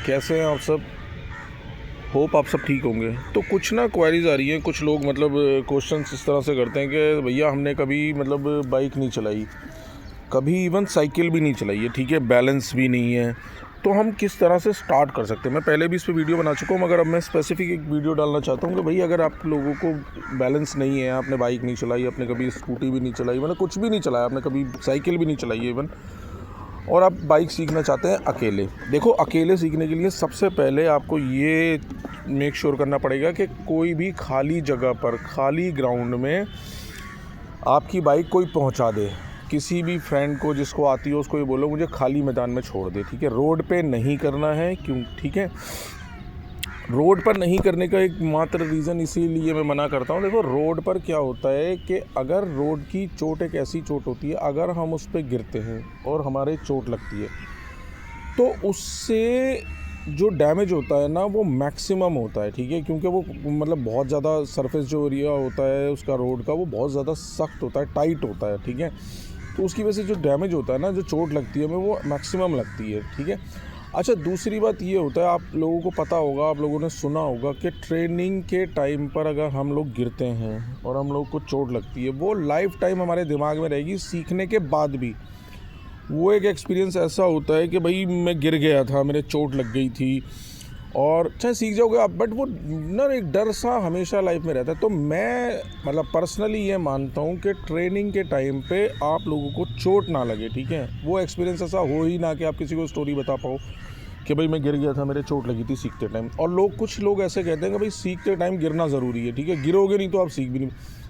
कैसे हैं आप सब? होप आप सब ठीक होंगे। तो कुछ ना क्वेरीज आ रही हैं, कुछ लोग मतलब क्वेश्चंस इस तरह से करते हैं कि भैया हमने कभी मतलब बाइक नहीं चलाई, कभी इवन साइकिल भी नहीं चलाई है, ठीक है, बैलेंस भी नहीं है, तो हम किस तरह से स्टार्ट कर सकते हैं। मैं पहले भी इस पर वीडियो बना चुका हूँ, मगर अब मैं स्पेसिफिक एक वीडियो डालना चाहता हूँ कि भाई अगर आप लोगों को बैलेंस नहीं है, आपने बाइक नहीं चलाई, आपने कभी स्कूटी भी नहीं चलाई, मतलब कुछ भी नहीं चलाया, आपने कभी साइकिल भी नहीं चलाई है इवन, और आप बाइक सीखना चाहते हैं अकेले। देखो, अकेले सीखने के लिए सबसे पहले आपको ये मेक श्योर करना पड़ेगा कि कोई भी खाली जगह पर, खाली ग्राउंड में आपकी बाइक कोई पहुंचा दे। किसी भी फ्रेंड को जिसको आती हो उसको ये बोलो मुझे खाली मैदान में छोड़ दे, ठीक है। रोड पे नहीं करना है, क्यों, ठीक है। रोड पर नहीं करने का एक मात्र रीज़न इसीलिए मैं मना करता हूँ। देखो, रोड पर क्या होता है कि अगर रोड की चोट एक ऐसी चोट होती है, अगर हम उस पर गिरते हैं और हमारे चोट लगती है तो उससे जो डैमेज होता है ना वो मैक्सिमम होता है, ठीक है, क्योंकि वो मतलब बहुत ज़्यादा सरफेस जो एरिया होता है उसका रोड का वो बहुत ज़्यादा सख्त होता है, टाइट होता है, ठीक है। तो उसकी वजह से जो डैमेज होता है ना, जो चोट लगती है हमें, वो मैक्सिमम लगती है, ठीक है। अच्छा, दूसरी बात ये होता है, आप लोगों को पता होगा, आप लोगों ने सुना होगा कि ट्रेनिंग के टाइम पर अगर हम लोग गिरते हैं और हम लोग को चोट लगती है, वो लाइफ टाइम हमारे दिमाग में रहेगी, सीखने के बाद भी। वो एक एक्सपीरियंस ऐसा होता है कि भाई मैं गिर गया था, मेरे चोट लग गई थी, और चाहे सीख जाओगे आप, बट वो ना एक डर सा हमेशा लाइफ में रहता है। तो मैं मतलब पर्सनली ये मानता हूँ कि ट्रेनिंग के टाइम पे आप लोगों को चोट ना लगे, ठीक है। वो एक्सपीरियंस ऐसा हो ही ना कि आप किसी को स्टोरी बता पाओ कि भाई मैं गिर गया था, मेरे चोट लगी थी सीखते टाइम। और कुछ लोग ऐसे कहते हैं कि भाई सीखते टाइम गिरना ज़रूरी है, ठीक है, गिरोगे नहीं तो आप सीख भी नहीं।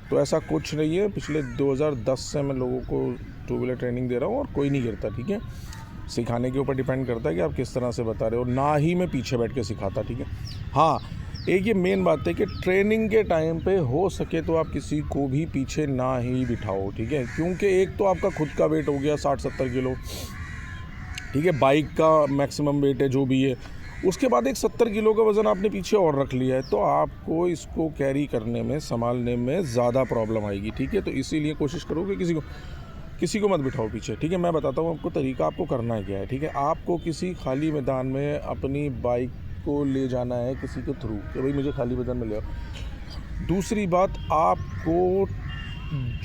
तो ऐसा कुछ नहीं है। पिछले 2010 से मैं लोगों को टू व्हीलर ट्रेनिंग दे रहा हूँ और कोई नहीं गिरता, ठीक है। सिखाने के ऊपर डिपेंड करता है कि आप किस तरह से बता रहे हो, ना ही मैं पीछे बैठ के सिखाता, ठीक है। हाँ, एक ये मेन बात है कि ट्रेनिंग के टाइम पे हो सके तो आप किसी को भी पीछे ना ही बिठाओ, ठीक है, क्योंकि एक तो आपका खुद का वेट हो गया 60-70 किलो, ठीक है, बाइक का मैक्सिमम वेट है जो भी है, उसके बाद एक 70 किलो का वज़न आपने पीछे और रख लिया है, तो आपको इसको कैरी करने में, संभालने में ज़्यादा प्रॉब्लम आएगी, ठीक है। तो इसीलिए कोशिश करो कि किसी को मत बिठाओ पीछे, ठीक है। मैं बताता हूँ आपको तरीका, आपको करना है क्या है, ठीक है। आपको किसी खाली मैदान में अपनी बाइक को ले जाना है किसी के थ्रू कि भाई मुझे खाली मैदान में ले आओ। दूसरी बात, आपको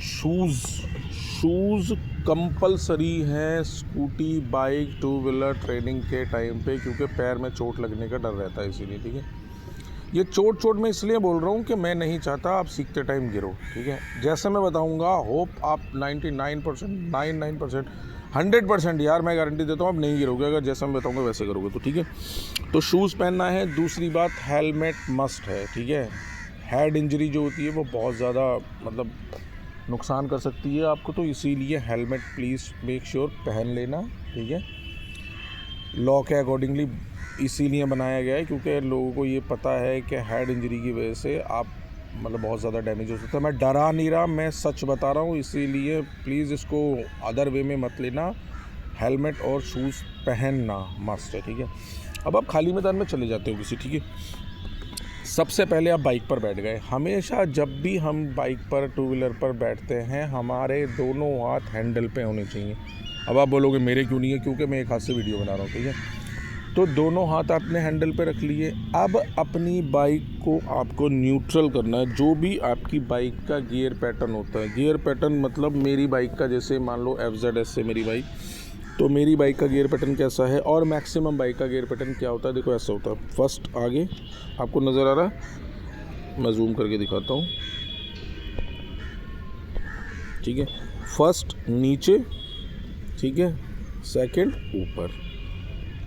शूज़ कंपलसरी हैं scooty, bike, two wheeler training के टाइम पे, क्योंकि पैर में चोट लगने का डर रहता है, इसीलिए, ठीक है। ये चोट मैं इसलिए बोल रहा हूँ कि मैं नहीं चाहता आप सीखते टाइम गिरो, ठीक है। जैसे मैं बताऊँगा, होप आप 99%, 100% यार मैं गारंटी देता हूँ आप नहीं गिरोगे, अगर जैसा मैं बताऊँगा वैसे करोगे तो, ठीक है। तो शूज़ पहनना है। दूसरी बात, हेलमेट मस्ट है, ठीक है। हेड इंजरी जो होती है वो बहुत ज़्यादा मतलब नुकसान कर सकती है आपको, तो इसीलिए हेलमेट प्लीज़ मेक श्योर पहन लेना, ठीक है। लॉ के अकॉर्डिंगली इसीलिए बनाया गया है क्योंकि लोगों को ये पता है कि हेड इंजरी की वजह से आप मतलब बहुत ज़्यादा डैमेज हो सकता है। मैं डरा नहीं रहा, मैं सच बता रहा हूँ, इसीलिए प्लीज़ इसको अदर वे में मत लेना। हेलमेट और शूज़ पहनना मस्ट है, ठीक है। अब आप खाली मैदान में चले जाते हो किसी, ठीक है, सबसे पहले आप बाइक पर बैठ गए। हमेशा जब भी हम बाइक पर, टू व्हीलर पर बैठते हैं, हमारे दोनों हाथ हैंडल पे होने चाहिए। अब आप बोलोगे मेरे क्यों नहीं है, क्योंकि मैं एक हाथ से वीडियो बना रहा हूँ, ठीक है। तो दोनों हाथ आपने हैंडल पे रख लिए। अब अपनी बाइक को आपको न्यूट्रल करना है। जो भी आपकी बाइक का गियर पैटर्न होता है, गियर पैटर्न मतलब मेरी बाइक का, जैसे मान लो FZS से मेरी बाइक, तो मेरी बाइक का गियर पैटर्न कैसा है और मैक्सिमम बाइक का गियर पैटर्न क्या होता है, देखो ऐसा होता है। फर्स्ट आगे, आपको नज़र आ रहा है, मैं जूम करके दिखाता हूँ, ठीक है। फर्स्ट नीचे, ठीक है, सेकंड ऊपर,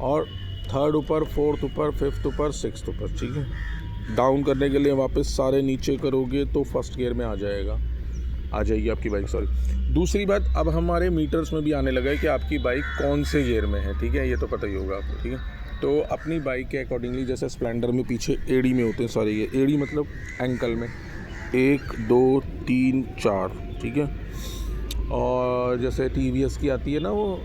और थर्ड ऊपर, फोर्थ ऊपर, फिफ्थ ऊपर, सिक्स्थ ऊपर, ठीक है। डाउन करने के लिए वापस सारे नीचे करोगे तो फर्स्ट गियर में आ जाएगी आपकी बाइक, सॉरी। दूसरी बात, अब हमारे मीटर्स में भी आने लगा है कि आपकी बाइक कौन से गियर में है, ठीक है, ये तो पता ही होगा आपको, ठीक है। तो अपनी बाइक के अकॉर्डिंगली, जैसे स्प्लेंडर में पीछे एड़ी में होते हैं सारे, ये एड़ी मतलब एंकल में 1 2 3 4, ठीक है। और जैसे TVS की आती है ना, वो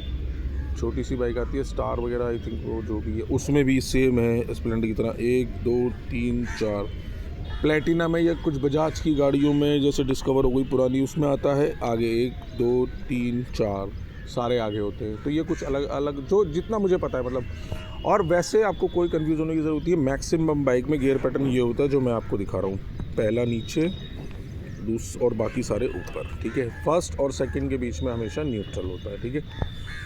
छोटी सी बाइक आती है, स्टार वगैरह, आई थिंक वो जो भी है, उसमें भी सेम है स्प्लेंडर की तरह, 1 2 3 4। प्लेटिना में या कुछ बजाज की गाड़ियों में, जैसे डिस्कवर हो गई पुरानी, उसमें आता है आगे 1 2 3 4, सारे आगे होते हैं। तो ये कुछ अलग अलग जो जितना मुझे पता है मतलब। और वैसे आपको कोई कंफ्यूज होने की ज़रूरत नहीं है। मैक्सिमम बाइक में गियर पैटर्न ये होता है जो मैं आपको दिखा रहा हूँ, पहला नीचे, और बाकी सारे ऊपर, ठीक है। फर्स्ट और सेकंड के बीच में हमेशा न्यूट्रल होता है, ठीक है।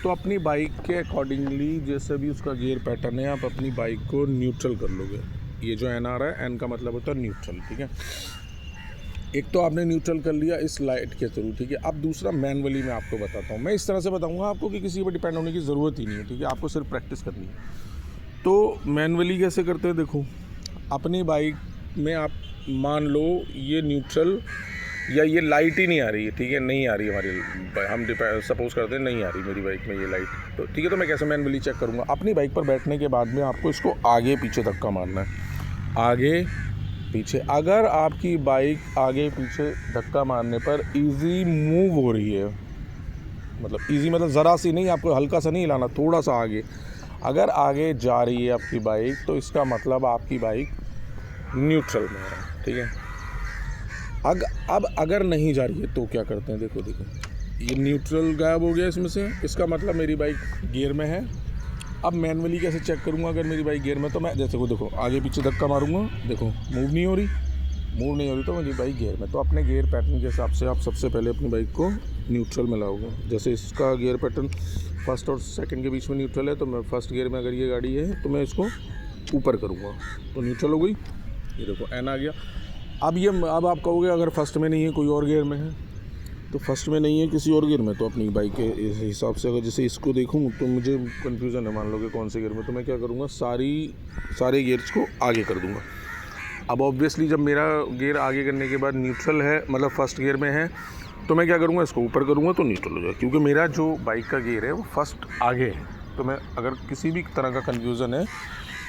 तो अपनी बाइक के अकॉर्डिंगली जैसे भी उसका गियर पैटर्न है, आप अपनी बाइक को न्यूट्रल कर लोगे। ये जो एन आ रहा है, एन का मतलब होता है न्यूट्रल, ठीक है। एक तो आपने न्यूट्रल कर लिया इस लाइट के थ्रू, ठीक है। अब दूसरा मैनुअली मैं आपको बताता हूँ। मैं इस तरह से बताऊँगा आपको कि किसी पर डिपेंड होने की ज़रूरत ही नहीं है, ठीक है। आपको सिर्फ प्रैक्टिस करनी है। तो मैनुअली कैसे करते हैं, देखो अपनी बाइक में आप मान लो ये न्यूट्रल या ये लाइट ही नहीं आ रही है, ठीक है, नहीं आ रही है हमारी, हम सपोज करते हैं नहीं आ रही मेरी बाइक में ये लाइट, तो ठीक है। तो मैं कैसे मैनुअली चेक करूँगा, अपनी बाइक पर बैठने के बाद में आपको इसको आगे पीछे धक्का मारना है, आगे पीछे। अगर आपकी बाइक आगे पीछे धक्का मारने पर इजी मूव हो रही है, मतलब इजी मतलब ज़रा सी नहीं, आपको हल्का सा नहीं हिलाना, थोड़ा सा आगे, अगर आगे जा रही है आपकी बाइक तो इसका मतलब आपकी बाइक न्यूट्रल में है, ठीक है। अब अगर नहीं जा रही है तो क्या करते हैं, देखो ये न्यूट्रल गायब हो गया इसमें से, इसका मतलब मेरी बाइक गियर में है। अब मैनुअली कैसे चेक करूँगा अगर मेरी बाइक गियर में, तो मैं जैसे को देखो आगे पीछे धक्का मारूंगा, देखो मूव नहीं हो रही तो मेरी बाइक गियर में। तो अपने गियर पैटर्न के हिसाब से आप सबसे पहले अपनी बाइक को न्यूट्रल में लाओगे। जैसे इसका गियर पैटर्न फर्स्ट और सेकंड के बीच में न्यूट्रल है, तो मैं फर्स्ट गियर में अगर ये गाड़ी है तो मैं इसको ऊपर करूँगा तो न्यूट्रल हो गई। ये देखो एन आ गया। अब आप कहोगे अगर फर्स्ट में नहीं है कोई और गियर में है, तो फर्स्ट में नहीं है किसी और गियर में, तो अपनी बाइक के हिसाब से अगर जैसे इसको देखूँ तो मुझे कन्फ्यूज़न है, मान लो कि कौन से गियर में, तो मैं क्या करूँगा सारे गियर्स को आगे कर दूँगा। अब ऑब्वियसली जब मेरा गियर आगे करने के बाद न्यूट्रल है, मतलब फर्स्ट गियर में है, तो मैं क्या करूँगा इसको ऊपर करूँगा तो न्यूट्रल हो जाएगा, क्योंकि मेरा जो बाइक का गियर है वो फर्स्ट आगे है। तो मैं अगर किसी भी तरह का कन्फ्यूज़न है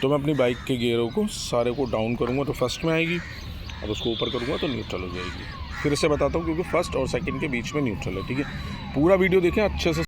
तो मैं अपनी बाइक के गियरों को सारे को डाउन करूँगा तो फर्स्ट में आएगी, अब उसको ऊपर करूँगा तो न्यूट्रल हो जाएगी। फिर से बताता हूँ क्योंकि फर्स्ट और सेकंड के बीच में न्यूट्रल है, ठीक है। पूरा वीडियो देखें अच्छे से।